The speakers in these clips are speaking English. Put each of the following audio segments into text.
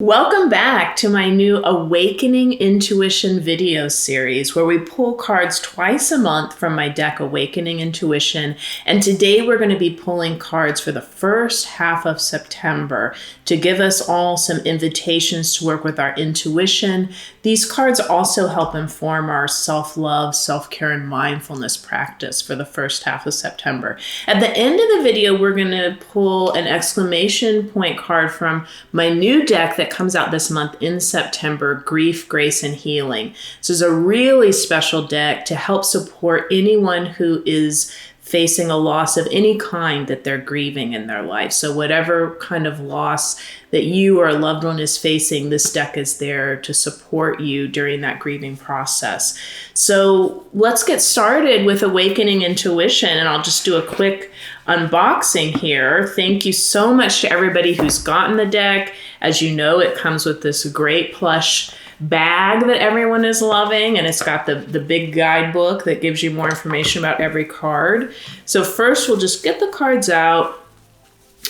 Welcome back to my new Awakening Intuition video series where we pull cards twice a month from my deck Awakening Intuition. And today we're going to be pulling cards for the first half of September to give us all some invitations to work with our intuition. These cards also help inform our self-love, self-care, and mindfulness practice for the first half of September. At the end of the video, we're going to pull an exclamation point card from my new deck that comes out this month in September, Grief, Grace, and Healing. This is a really special deck to help support anyone who is facing a loss of any kind that they're grieving in their life. So whatever kind of loss that you or a loved one is facing, this deck is there to support you during that grieving process. So let's get started with Awakening Intuition, and I'll just do a quick unboxing here. Thank you so much to everybody who's gotten the deck. As you know, it comes with this great plush bag that everyone is loving, and it's got the big guidebook that gives you more information about every card. So first we'll just get the cards out,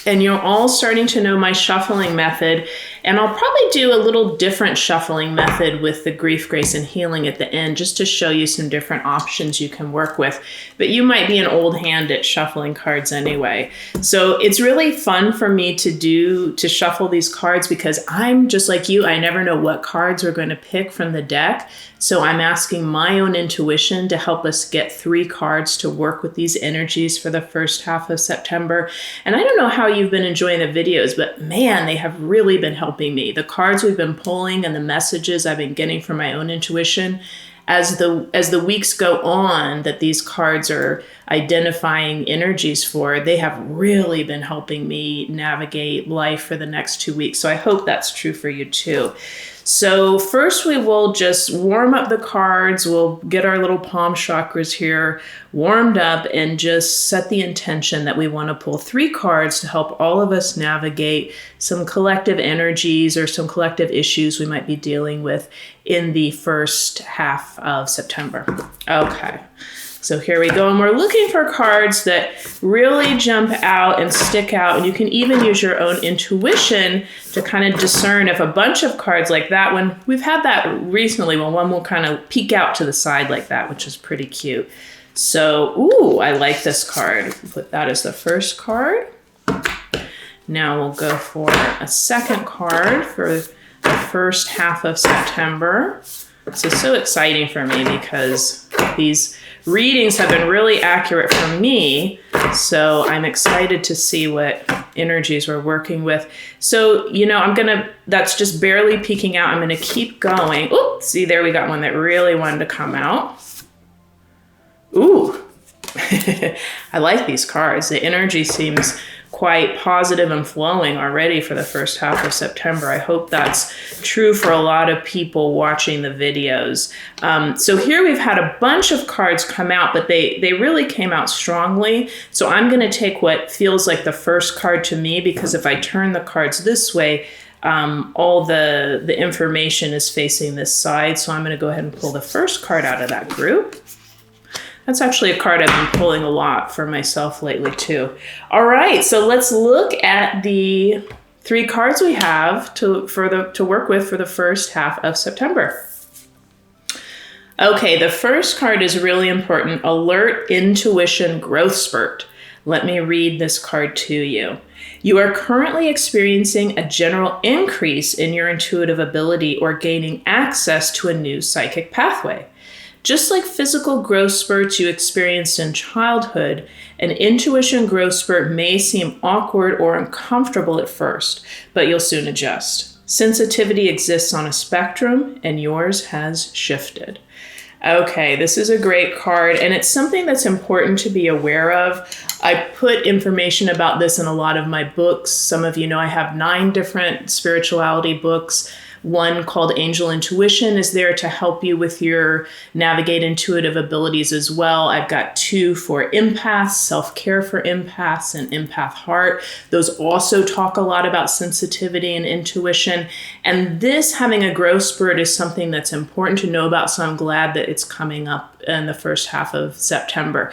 and you're all starting to know my shuffling method, and I'll probably do a little different shuffling method with the Grief, Grace, and Healing at the end, just to show you some different options you can work with. But you might be an old hand at shuffling cards anyway. So it's really fun for me to shuffle these cards because I'm just like you. I never know what cards we're going to pick from the deck. So I'm asking my own intuition to help us get 3 cards to work with these energies for the first half of September. And I don't know how you've been enjoying the videos, but man, they have really been helping me. The cards we've been pulling and the messages I've been getting from my own intuition as the weeks go on that these cards are identifying energies for, they have really been helping me navigate life for the next 2 weeks. So I hope that's true for you too. So first we will just warm up the cards. We'll get our little palm chakras here warmed up and just set the intention that we want to pull 3 cards to help all of us navigate some collective energies or some collective issues we might be dealing with in the first half of September. Okay. So here we go, and we're looking for cards that really jump out and stick out, and you can even use your own intuition to kind of discern if a bunch of cards like that one, we've had that recently, when one will kind of peek out to the side like that, which is pretty cute. So, ooh, I like this card. Put that as the first card. Now we'll go for a second card for the first half of September. This is so exciting for me because these readings have been really accurate for me, so I'm excited to see what energies we're working with. So, that's just barely peeking out. I'm gonna keep going. Ooh, see, there we got one that really wanted to come out. Ooh, I like these cards. The energy seems quite positive and flowing already for the first half of September. I hope that's true for a lot of people watching the videos. So here we've had a bunch of cards come out, but they really came out strongly. So I'm going to take what feels like the first card to me, because if I turn the cards this way, all the information is facing this side. So I'm going to go ahead and pull the first card out of that group. That's actually a card I've been pulling a lot for myself lately too. All right, so let's look at the 3 cards we have to work with for the first half of September. Okay, the first card is really important. Alert, Intuition, Growth Spurt. Let me read this card to you. You are currently experiencing a general increase in your intuitive ability or gaining access to a new psychic pathway. Just like physical growth spurts you experienced in childhood, an intuition growth spurt may seem awkward or uncomfortable at first, but you'll soon adjust. Sensitivity exists on a spectrum, and yours has shifted. Okay, this is a great card, and it's something that's important to be aware of. I put information about this in a lot of my books. Some of you know I have 9 different spirituality books. One called Angel Intuition is there to help you with your navigate intuitive abilities as well. I've got 2 for empaths, self-care for empaths, and empath heart. Those also talk a lot about sensitivity and intuition. And this, having a growth spurt, is something that's important to know about. So I'm glad that it's coming up in the first half of September.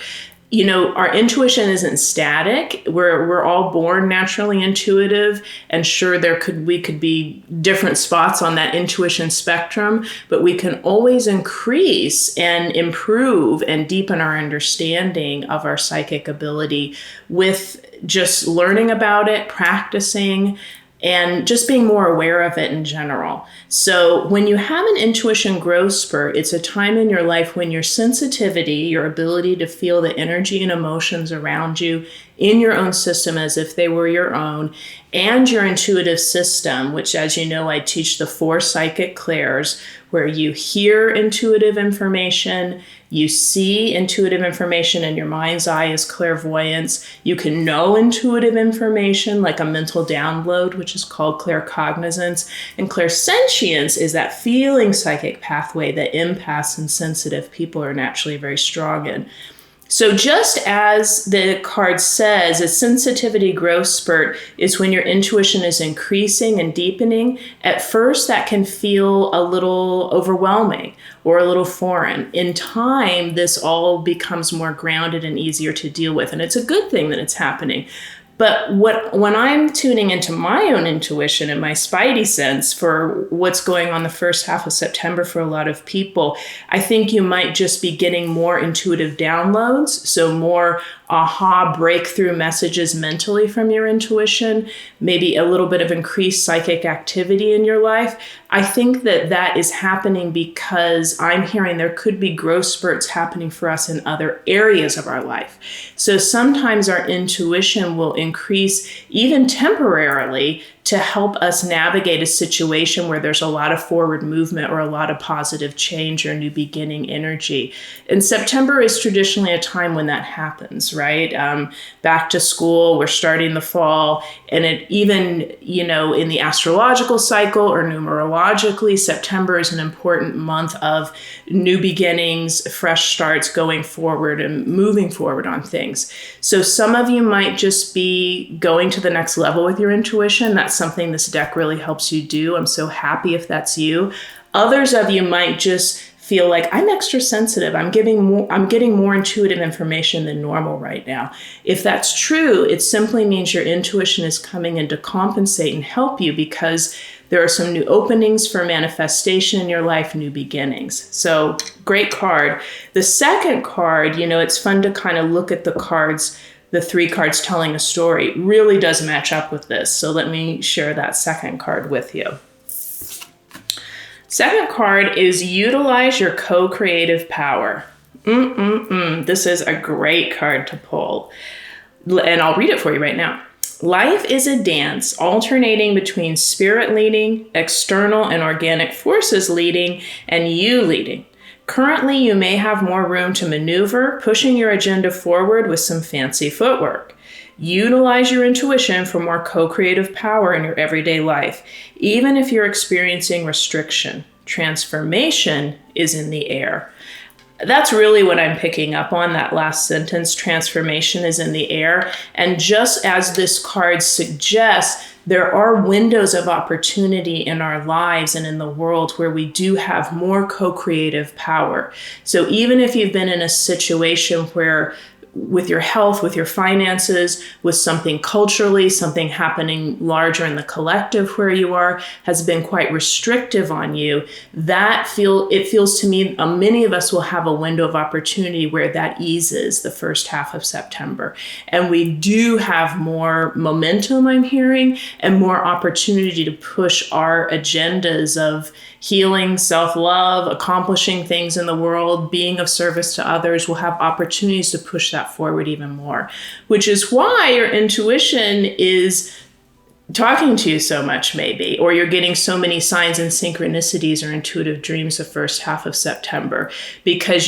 our intuition isn't static. We're all born naturally intuitive, and sure, we could be different spots on that intuition spectrum, but we can always increase and improve and deepen our understanding of our psychic ability with just learning about it, practicing, and just being more aware of it in general. So when you have an intuition growth spurt, it's a time in your life when your sensitivity, your ability to feel the energy and emotions around you in your own system as if they were your own, and your intuitive system, which, as you know, I teach the 4 psychic clairs, where you hear intuitive information, you see intuitive information in your mind's eye as clairvoyance, you can know intuitive information like a mental download, which is called claircognizance, and clairsentience is that feeling psychic pathway that empaths and sensitive people are naturally very strong in. So just as the card says, a sensitivity growth spurt is when your intuition is increasing and deepening. At first, that can feel a little overwhelming or a little foreign. In time, this all becomes more grounded and easier to deal with. And it's a good thing that it's happening. But when I'm tuning into my own intuition and my spidey sense for what's going on the first half of September for a lot of people, I think you might just be getting more intuitive downloads, so more aha breakthrough messages mentally from your intuition, maybe a little bit of increased psychic activity in your life. I think that is happening because I'm hearing there could be growth spurts happening for us in other areas of our life. So sometimes our intuition will increase even temporarily to help us navigate a situation where there's a lot of forward movement or a lot of positive change or new beginning energy. And September is traditionally a time when that happens, right? Back to school, we're starting the fall, and it even, in the astrological cycle or numerologically, September is an important month of new beginnings, fresh starts, going forward and moving forward on things. So some of you might just be going to the next level with your intuition. That's something this deck really helps you do. I'm so happy if that's you. Others of you might just feel like, I'm extra sensitive. I'm getting more intuitive information than normal right now. If that's true, it simply means your intuition is coming in to compensate and help you because there are some new openings for manifestation in your life, new beginnings. So great card. The second card, it's fun to kind of look at the cards. The 3 cards telling a story really does match up with this. So let me share that second card with you. Second card is utilize your co-creative power. This is a great card to pull. And I'll read it for you right now. Life is a dance alternating between spirit leading, external and organic forces leading, and you leading. Currently, you may have more room to maneuver, pushing your agenda forward with some fancy footwork. Utilize your intuition for more co-creative power in your everyday life, even if you're experiencing restriction. Transformation is in the air. That's really what I'm picking up on, that last sentence. Transformation is in the air. And just as this card suggests, there are windows of opportunity in our lives and in the world where we do have more co-creative power. So even if you've been in a situation where with your health, with your finances, with something culturally, something happening larger in the collective where you are, has been quite restrictive on you, it feels to me many of us will have a window of opportunity where that eases the first half of September. And we do have more momentum, I'm hearing, and more opportunity to push our agendas of healing, self-love, accomplishing things in the world, being of service to others. We'll have opportunities to push that forward even more, which is why your intuition is talking to you so much, maybe, or you're getting so many signs and synchronicities or intuitive dreams the first half of September, because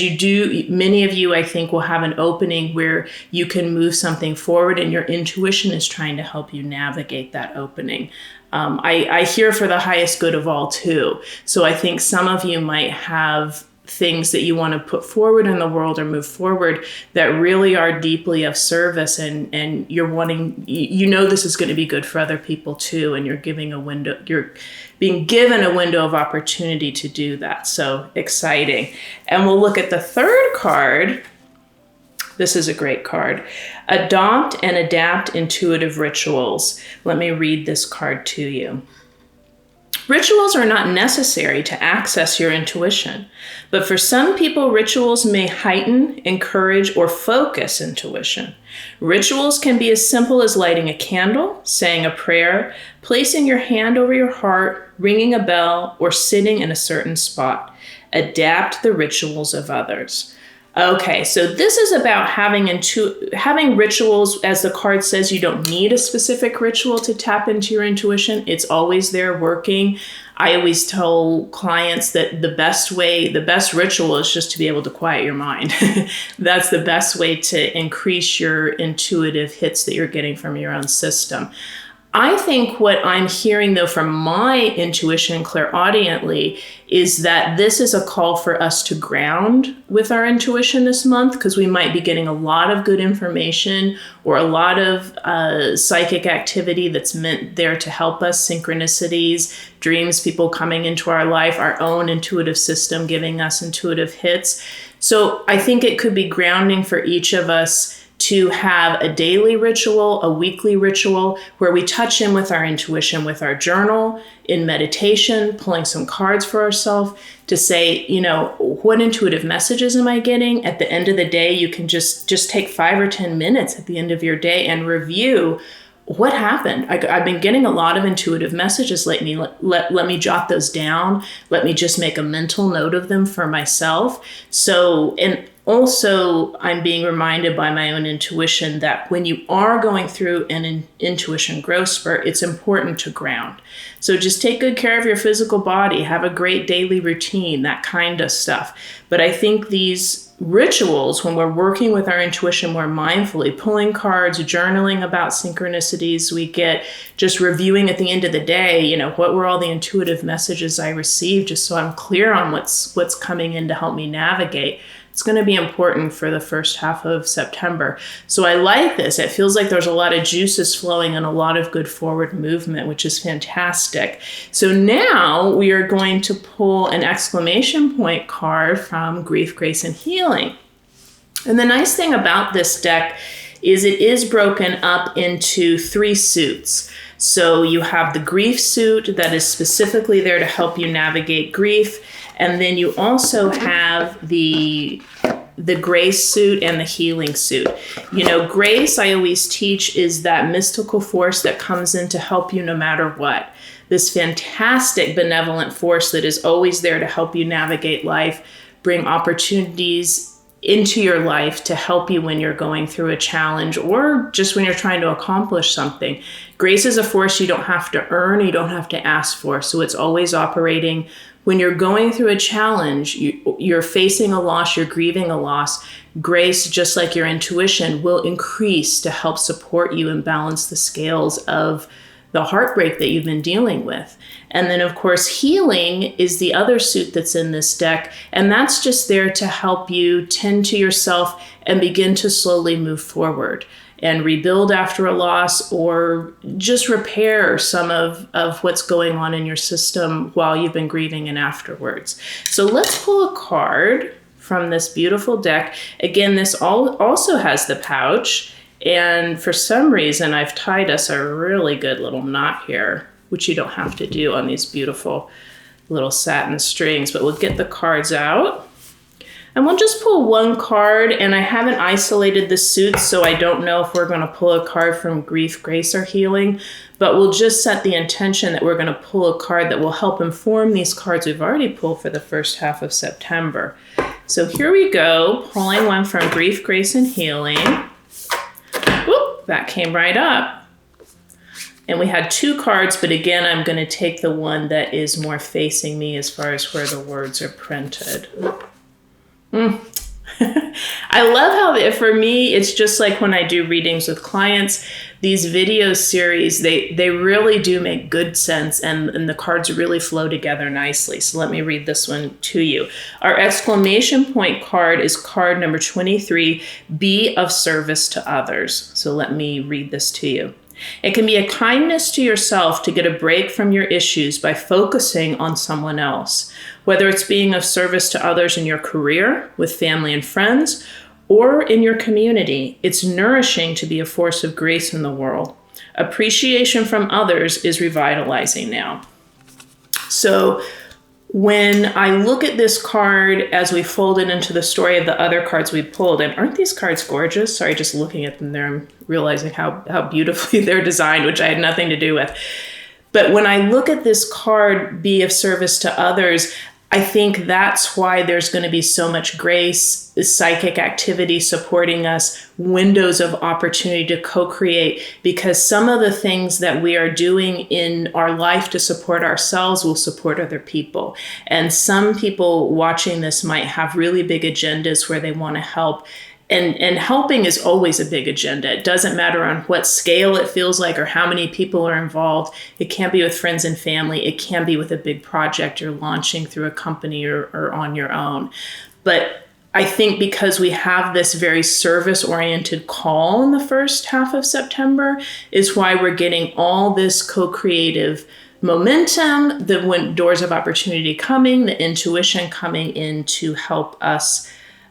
many of you, I think, will have an opening where you can move something forward and your intuition is trying to help you navigate that opening. I hear for the highest good of all too. So I think some of you might have things that you want to put forward in the world or move forward that really are deeply of service, and you're wanting, this is going to be good for other people too, and you're being given a window of opportunity to do that. So exciting. And we'll look at the third card, This is a great card. Adopt and adapt intuitive rituals. Let me read this card to you. Rituals are not necessary to access your intuition, but for some people, rituals may heighten, encourage, or focus intuition. Rituals can be as simple as lighting a candle, saying a prayer, placing your hand over your heart, ringing a bell, or sitting in a certain spot. Adapt the rituals of others. Okay, so this is about having rituals. As the card says, you don't need a specific ritual to tap into your intuition. It's always there working. I always tell clients that the best ritual is just to be able to quiet your mind. That's the best way to increase your intuitive hits that you're getting from your own system. I think what I'm hearing, though, from my intuition clairaudiently is that this is a call for us to ground with our intuition this month, because we might be getting a lot of good information or a lot of psychic activity that's meant there to help us, synchronicities, dreams, people coming into our life, our own intuitive system giving us intuitive hits. So I think it could be grounding for each of us to have a daily ritual, a weekly ritual, where we touch in with our intuition, with our journal, in meditation, pulling some cards for ourselves to say, what intuitive messages am I getting? At the end of the day, you can just take 5 or 10 minutes at the end of your day and review what happened. I've been getting a lot of intuitive messages lately. Let me jot those down. Let me just make a mental note of them for myself. And also, I'm being reminded by my own intuition that when you are going through an intuition growth spurt, it's important to ground. So just take good care of your physical body, have a great daily routine, that kind of stuff. But I think these rituals, when we're working with our intuition more mindfully, pulling cards, journaling about synchronicities we get, just reviewing at the end of the day, what were all the intuitive messages I received, just so I'm clear on what's coming in to help me navigate. It's going to be important for the first half of September. So I like this. It feels like there's a lot of juices flowing and a lot of good forward movement, which is fantastic. So now we are going to pull an exclamation point card from Grief, Grace, and Healing. And the nice thing about this deck is it is broken up into 3 suits. So you have the grief suit that is specifically there to help you navigate grief. And then you also have the grace suit and the healing suit. Grace, I always teach, is that mystical force that comes in to help you no matter what. This fantastic benevolent force that is always there to help you navigate life, bring opportunities into your life to help you when you're going through a challenge or just when you're trying to accomplish something. Grace is a force you don't have to earn, you don't have to ask for. So it's always operating. When you're going through a challenge, you're facing a loss, you're grieving a loss, grace, just like your intuition, will increase to help support you and balance the scales of the heartbreak that you've been dealing with. And then, of course, healing is the other suit that's in this deck, and that's just there to help you tend to yourself and begin to slowly move forward and rebuild after a loss, or just repair some of what's going on in your system while you've been grieving and afterwards. So let's pull a card from this beautiful deck. Again, this also has the pouch, and for some reason I've tied us a really good little knot here, which you don't have to do on these beautiful little satin strings, but we'll get the cards out. And we'll just pull one card, and I haven't isolated the suits, so I don't know if we're going to pull a card from Grief, Grace, or Healing, but we'll just set the intention that we're going to pull a card that will help inform these cards we've already pulled for the first half of September. So here we go, pulling one from Grief, Grace, and Healing. Whoop, that came right up. And we had 2 cards, but again, I'm going to take the one that is more facing me as far as where the words are printed. I love how, for me, it's just like when I do readings with clients, these video series, they really do make good sense, and the cards really flow together nicely. So let me read this one to you. Our exclamation point card is card number 23, be of service to others. So let me read this to you. It can be a kindness to yourself to get a break from your issues by focusing on someone else, whether it's being of service to others in your career, with family and friends, or in your community, it's nourishing to be a force of grace in the world. Appreciation from others is revitalizing now. So when I look at this card as we fold it into the story of the other cards we pulled, and aren't these cards gorgeous? Sorry, just looking at them there, I'm realizing how beautifully they're designed, which I had nothing to do with. But when I look at this card, be of service to others, I think that's why there's going to be so much grace, psychic activity supporting us, windows of opportunity to co-create, because some of the things that we are doing in our life to support ourselves will support other people. And some people watching this might have really big agendas where they want to help. And helping is always a big agenda. It doesn't matter on what scale it feels like or how many people are involved. It can be with friends and family. It can be with a big project you're launching through a company or on your own. But I think because we have this very service-oriented call in the first half of September is why we're getting all this co-creative momentum, the doors of opportunity coming, the intuition coming in to help us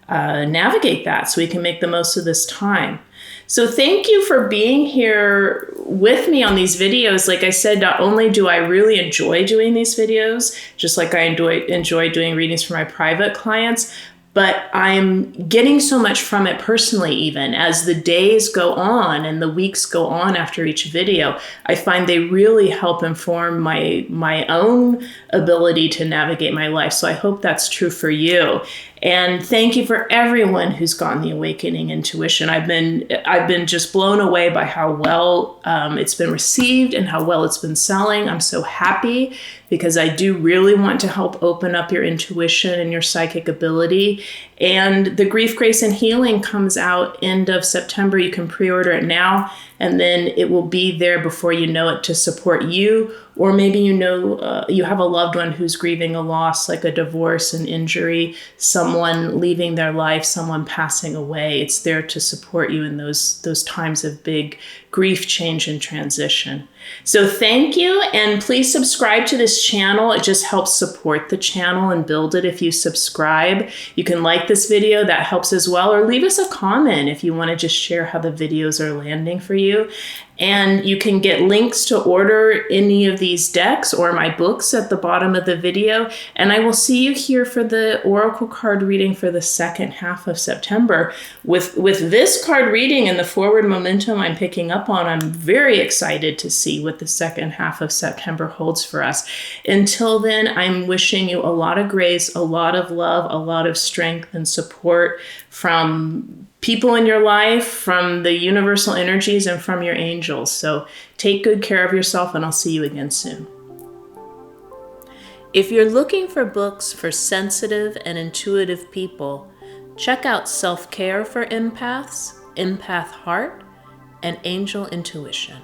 navigate that so we can make the most of this time. So thank you for being here with me on these videos. Like I said, not only do I really enjoy doing these videos, just like I enjoy doing readings for my private clients, but I'm getting so much from it personally. Even as the days go on and the weeks go on after each video, I find they really help inform my own ability to navigate my life. So I hope that's true for you. And thank you for everyone who's gotten the Awakening Intuition. I've been just blown away by how well it's been received and how well it's been selling. I'm so happy because I do really want to help open up your intuition and your psychic ability. And the Grief, Grace, and Healing comes out end of September. You can pre-order it now, and then it will be there before you know it to support you. Or maybe you have a loved one who's grieving a loss, like a divorce, an injury, someone leaving their life, someone passing away. It's there to support you in those times of big grief, change, and transition. So thank you, and please subscribe to this channel. It just helps support the channel and build it if you subscribe. You can like this video, that helps as well, or leave us a comment if you want to just share how the videos are landing for you. And you can get links to order any of these decks or my books at the bottom of the video. And I will see you here for the Oracle card reading for the second half of September. With this card reading and the forward momentum I'm picking up on, I'm very excited to see what the second half of September holds for us. Until then, I'm wishing you a lot of grace, a lot of love, a lot of strength and support from people in your life, from the universal energies, and from your angels. So take good care of yourself, and I'll see you again soon. If you're looking for books for sensitive and intuitive people, check out Self-Care for Empaths, Empath Heart, and Angel Intuition.